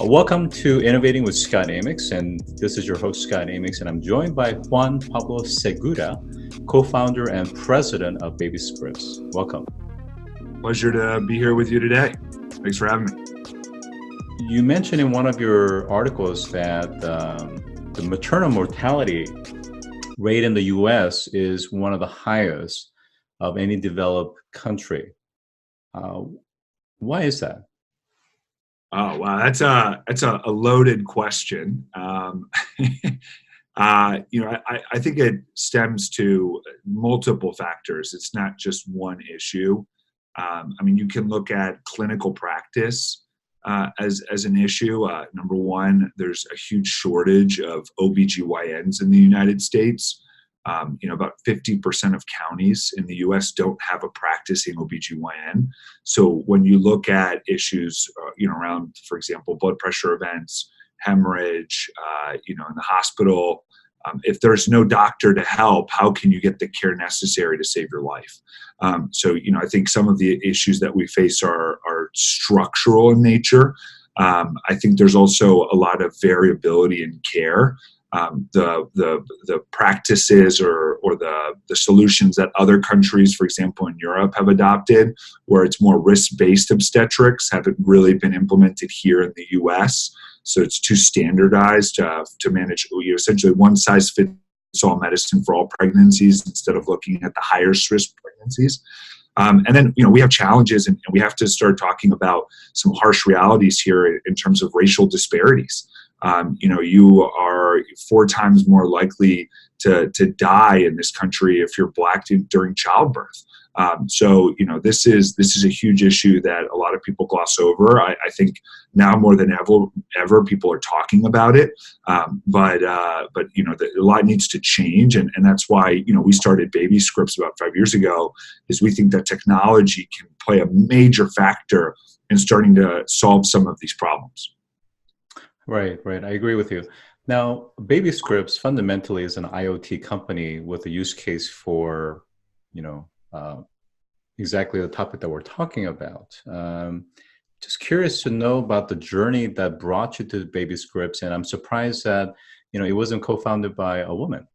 Welcome to Innovating with Scott Amyx, and this is your host, Scott Amyx, and I'm joined by Juan Pablo Segura, co-founder and president of Babyscripts. Welcome. Pleasure to be here with you today. Thanks for having me. You mentioned in one of your articles that the maternal mortality rate in the U.S. is one of the highest of any developed country. Why is that? Oh, wow. That's a loaded question. I think it stems to multiple factors. It's not just one issue. You can look at clinical practice as an issue. Number one, there's a huge shortage of OBGYNs in the United States. About 50% of counties in the U.S. don't have a practicing OBGYN. So when you look at issues, around, for example, blood pressure events, hemorrhage, in the hospital, if there's no doctor to help, how can you get the care necessary to save your life? I think some of the issues that we face are structural in nature. I think there's also a lot of variability in care. The practices or the solutions that other countries, for example, in Europe have adopted, where it's more risk-based obstetrics, haven't really been implemented here in the U.S. So it's too standardized to manage essentially one-size-fits-all medicine for all pregnancies instead of looking at the higher risk pregnancies. And then, we have challenges, and we have to start talking about some harsh realities here in terms of racial disparities. You are 4 times more likely to die in this country if you're Black during childbirth. This is a huge issue that a lot of people gloss over. I think now more than ever people are talking about it. But a lot needs to change. And that's why, we started Babyscripts about 5 years ago, is we think that technology can play a major factor in starting to solve some of these problems. Right. I agree with you. Now, Babyscripts fundamentally is an IoT company with a use case for, exactly the topic that we're talking about. Just curious to know about the journey that brought you to Babyscripts, and I'm surprised that, it wasn't co-founded by a woman.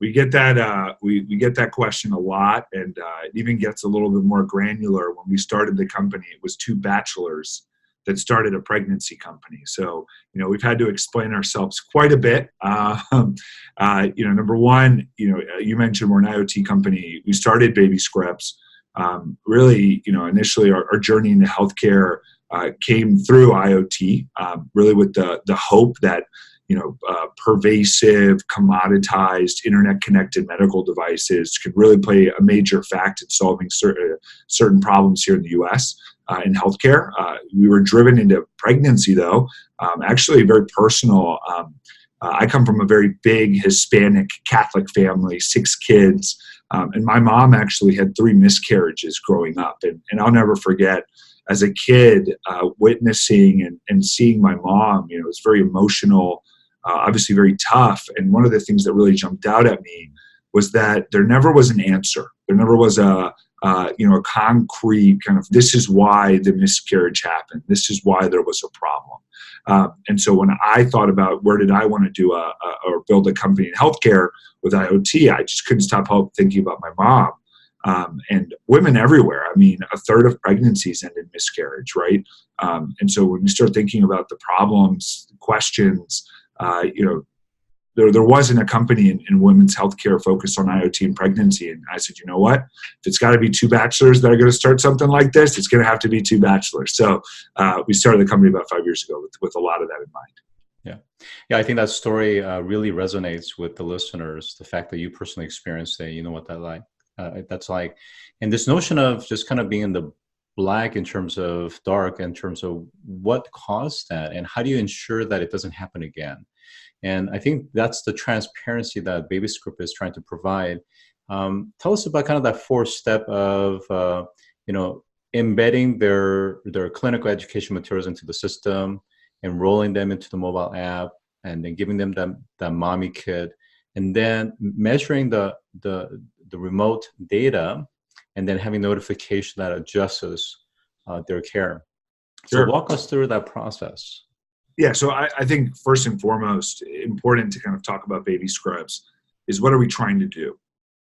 We get that we get that question a lot, and it even gets a little bit more granular. When we started the company, it was 2 bachelors that started a pregnancy company. So, we've had to explain ourselves quite a bit. Number one, you mentioned we're an IoT company. We started Babyscripts. Initially our journey into healthcare came through IoT, really with the hope that, pervasive, commoditized, internet-connected medical devices could really play a major factor in solving certain problems here in the U.S. In healthcare. We were driven into pregnancy, though, actually very personal. I come from a very big Hispanic Catholic family, 6 kids, and my mom actually had 3 miscarriages growing up. And I'll never forget, as a kid, witnessing and seeing my mom, it was very emotional, obviously very tough. And one of the things that really jumped out at me was that there never was an answer. There never was a concrete kind of, this is why the miscarriage happened. This is why there was a problem. And so when I thought about where did I want to do or build a company in healthcare with IoT, I just couldn't stop thinking about my mom. And women everywhere. A third of pregnancies end in miscarriage, right? And so when you start thinking about the problems, questions, there wasn't a company in women's healthcare focused on IoT and pregnancy. And I said, you know what? If it's got to be 2 bachelors that are going to start something like this, it's going to have to be 2 bachelors. So we started the company about 5 years ago with a lot of that in mind. Yeah. I think that story really resonates with the listeners. The fact that you personally experienced it, you know what that's like. And this notion of just kind of being in the black in terms of dark, in terms of what caused that and how do you ensure that it doesn't happen again? And I think that's the transparency that Babyscript is trying to provide. Tell us about kind of that 4th step of, embedding their clinical education materials into the system, enrolling them into the mobile app, and then giving them that mommy kit, and then measuring the remote data, and then having notification that adjusts their care. So Sure. walk us through that process. Yeah, so I think first and foremost, important to kind of talk about Babyscripts is what are we trying to do?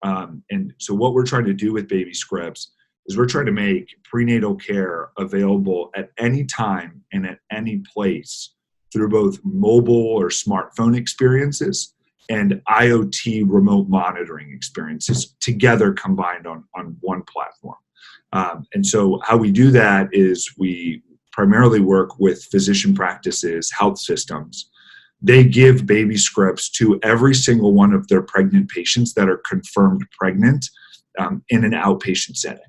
And so what we're trying to do with Babyscripts is we're trying to make prenatal care available at any time and at any place through both mobile or smartphone experiences and IoT remote monitoring experiences together combined on one platform. And so how we do that is we primarily work with physician practices, health systems. They give Babyscripts to every single one of their pregnant patients that are confirmed pregnant in an outpatient setting.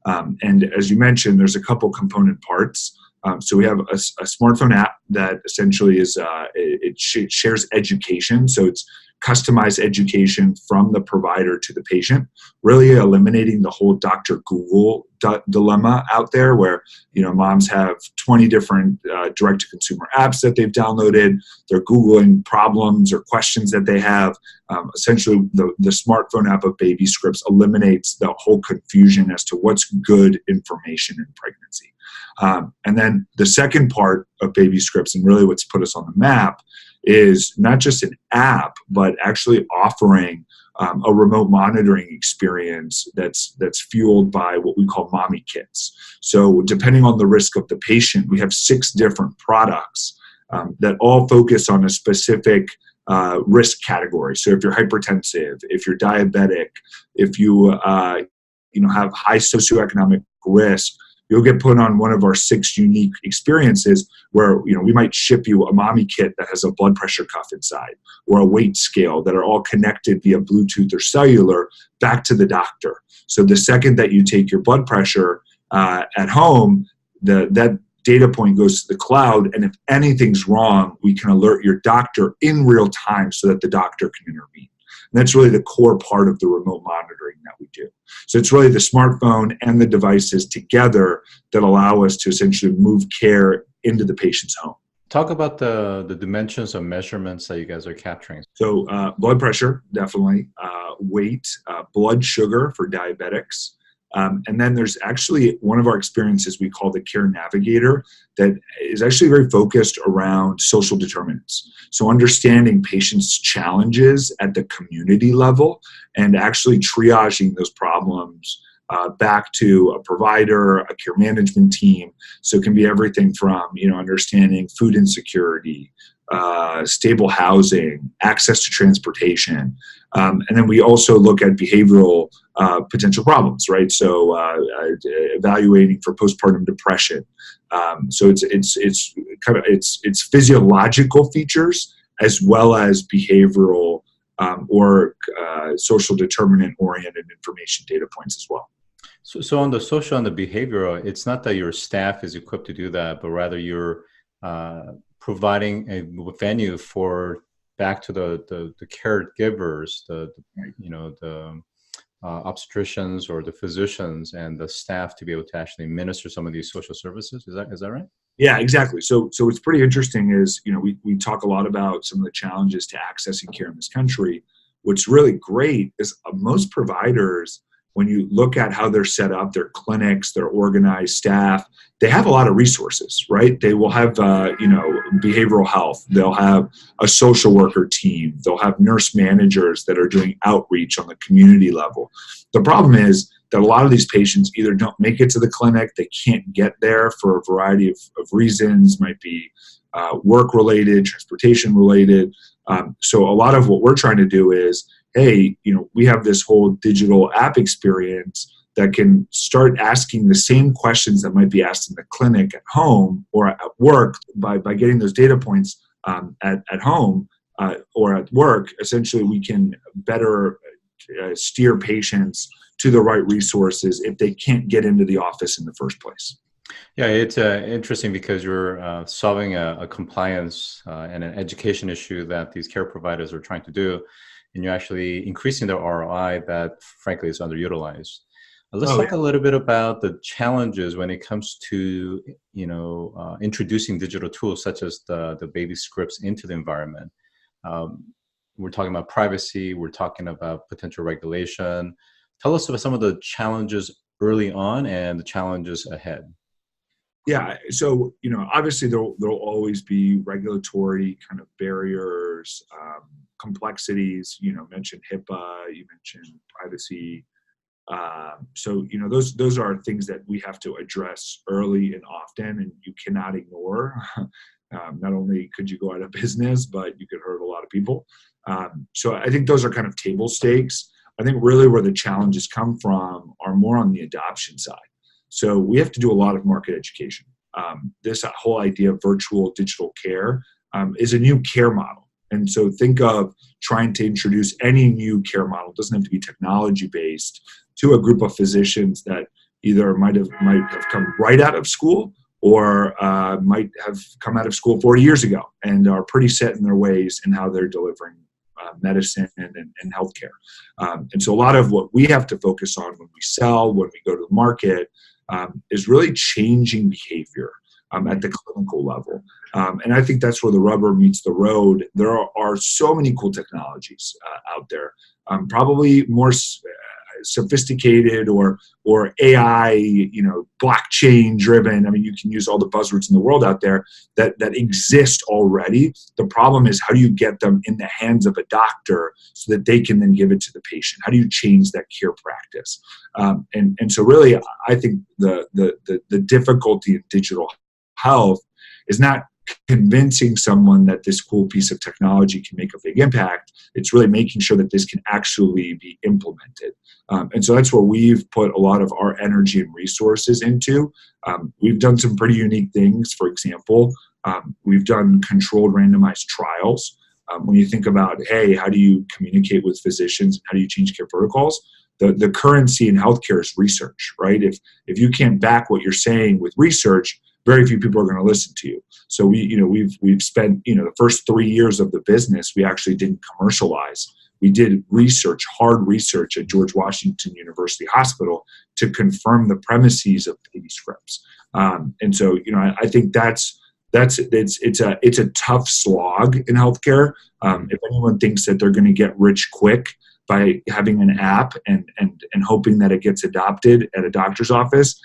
And as you mentioned, there's a couple component parts. So we have a smartphone app that essentially is it shares education. So it's customized education from the provider to the patient, really eliminating the whole Dr. Google dilemma out there where, moms have 20 different direct-to-consumer apps that they've downloaded. They're Googling problems or questions that they have. Essentially, the smartphone app of Babyscripts eliminates the whole confusion as to what's good information in pregnancy. And then the second part of Babyscripts, and really what's put us on the map, is not just an app, but actually offering a remote monitoring experience that's fueled by what we call mommy kits. So depending on the risk of the patient, we have 6 different products that all focus on a specific risk category. So if you're hypertensive, if you're diabetic, if you have high socioeconomic risk, you'll get put on one of our 6 unique experiences where, we might ship you a mommy kit that has a blood pressure cuff inside or a weight scale that are all connected via Bluetooth or cellular back to the doctor. So the second that you take your blood pressure at home, that data point goes to the cloud, and if anything's wrong, we can alert your doctor in real time so that the doctor can intervene. And that's really the core part of the remote monitoring that we do. So it's really the smartphone and the devices together that allow us to essentially move care into the patient's home. Talk about the dimensions of measurements that you guys are capturing. So blood pressure, definitely. Weight, blood sugar for diabetics. And then there's actually one of our experiences we call the Care Navigator that is actually very focused around social determinants. So understanding patients' challenges at the community level and actually triaging those problems back to a provider, a care management team. So it can be everything from, understanding food insecurity, stable housing, access to transportation. And then we also look at behavioral potential problems, right? So evaluating for postpartum depression. So it's physiological features as well as behavioral or social determinant oriented information data points as well. So on the social and the behavioral, it's not that your staff is equipped to do that, but rather you're providing a venue for back to the caregivers, the obstetricians or the physicians and the staff to be able to actually administer some of these social services. Is that right? Yeah, exactly. So what's pretty interesting is, we talk a lot about some of the challenges to accessing care in this country. What's really great is most providers, when you look at how they're set up, their clinics, their organized staff, they have a lot of resources, right? They will have, behavioral health. They'll have a social worker team. They'll have nurse managers that are doing outreach on the community level. The problem is that a lot of these patients either don't make it to the clinic, they can't get there for a variety of reasons, might be work-related, transportation-related. So a lot of what we're trying to do is, hey, we have this whole digital app experience that can start asking the same questions that might be asked in the clinic at home or at work by getting those data points at home or at work. Essentially, we can better steer patients to the right resources if they can't get into the office in the first place. Yeah, it's interesting because you're solving a compliance and an education issue that these care providers are trying to do, and you're actually increasing their ROI that, frankly, is underutilized. Let's talk a little bit about the challenges when it comes to, introducing digital tools such as the Babyscripts into the environment. We're talking about privacy. We're talking about potential regulation. Tell us about some of the challenges early on and the challenges ahead. Yeah, so obviously there'll always be regulatory kind of barriers, complexities. Mentioned HIPAA, you mentioned privacy. So those are things that we have to address early and often, and you cannot ignore. Not only could you go out of business, but you could hurt a lot of people. So I think those are kind of table stakes. I think really where the challenges come from are more on the adoption side. So we have to do a lot of market education. This whole idea of virtual digital care is a new care model. And so think of trying to introduce any new care model, it doesn't have to be technology based, to a group of physicians that either might have come right out of school or might have come out of school 40 years ago and are pretty set in their ways in how they're delivering medicine and healthcare. And so a lot of what we have to focus on when we sell, when we go to the market, is really changing behavior at the clinical level. And I think that's where the rubber meets the road. There are so many cool technologies out there, probably more sophisticated or AI, blockchain driven. I mean, you can use all the buzzwords in the world out there that exist already. The problem is, how do you get them in the hands of a doctor so that they can then give it to the patient? How do you change that care practice? And so really, I think the difficulty in digital health is not convincing someone that this cool piece of technology can make a big impact. It's really making sure that this can actually be implemented. And so that's where we've put a lot of our energy and resources into. We've done some pretty unique things. For example, we've done controlled randomized trials. When you think about, hey, how do you communicate with physicians? How do you change care protocols? The currency in healthcare is research, right? If you can't back what you're saying with research, very few people are going to listen to you. So we've spent the first 3 years of the business, we actually didn't commercialize. We did research, hard research at George Washington University Hospital to confirm the premises of Babyscripts. And so I think it's a tough slog in healthcare. If anyone thinks that they're going to get rich quick by having an app and hoping that it gets adopted at a doctor's office,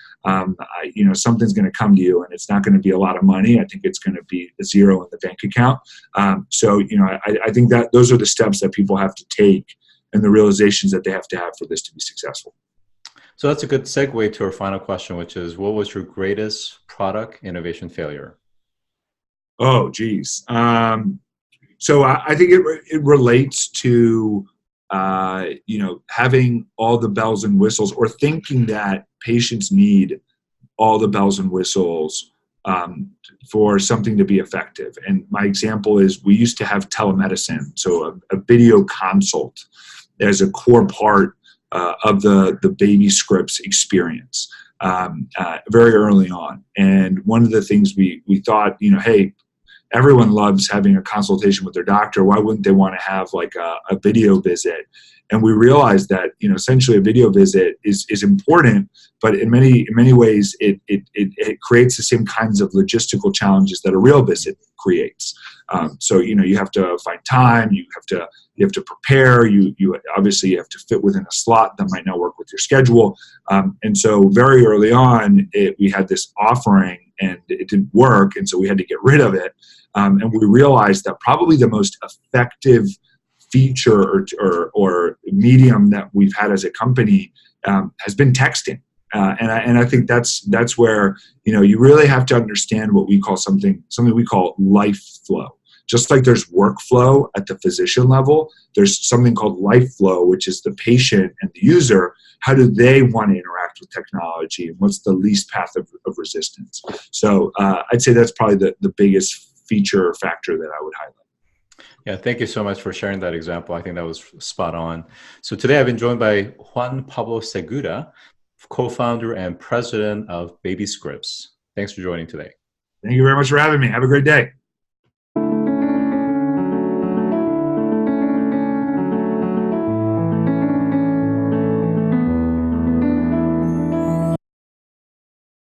something's going to come to you, and it's not going to be a lot of money. I think it's going to be a zero in the bank account. I think that those are the steps that people have to take and the realizations that they have to have for this to be successful. So that's a good segue to our final question, which is, what was your greatest product innovation failure? Oh, geez. So I think it relates to having all the bells and whistles, or thinking that patients need all the bells and whistles for something to be effective. And my example is, we used to have telemedicine, so a video consult as a core part of the Babyscripts experience very early on. And one of the things we thought, hey, everyone loves having a consultation with their doctor. Why wouldn't they want to have like a video visit? And we realized that essentially a video visit is important, but in many ways it creates the same kinds of logistical challenges that a real visit creates. So you have to find time, you have to prepare, you obviously you have to fit within a slot that might not work with your schedule. And so very early on, we had this offering and it didn't work, and so we had to get rid of it. And we realized that probably the most effective feature or medium that we've had as a company has been texting. And I think that's where you really have to understand what we call something we call life flow. Just like there's workflow at the physician level, there's something called life flow, which is the patient and the user. How do they want to interact with technology, and what's the least path of resistance? So I'd say that's probably the biggest feature or factor that I would highlight. Yeah, thank you so much for sharing that example. I think that was spot on. So today I've been joined by Juan Pablo Segura, co-founder and president of Babyscripts. Thanks for joining today. Thank you very much for having me. Have a great day.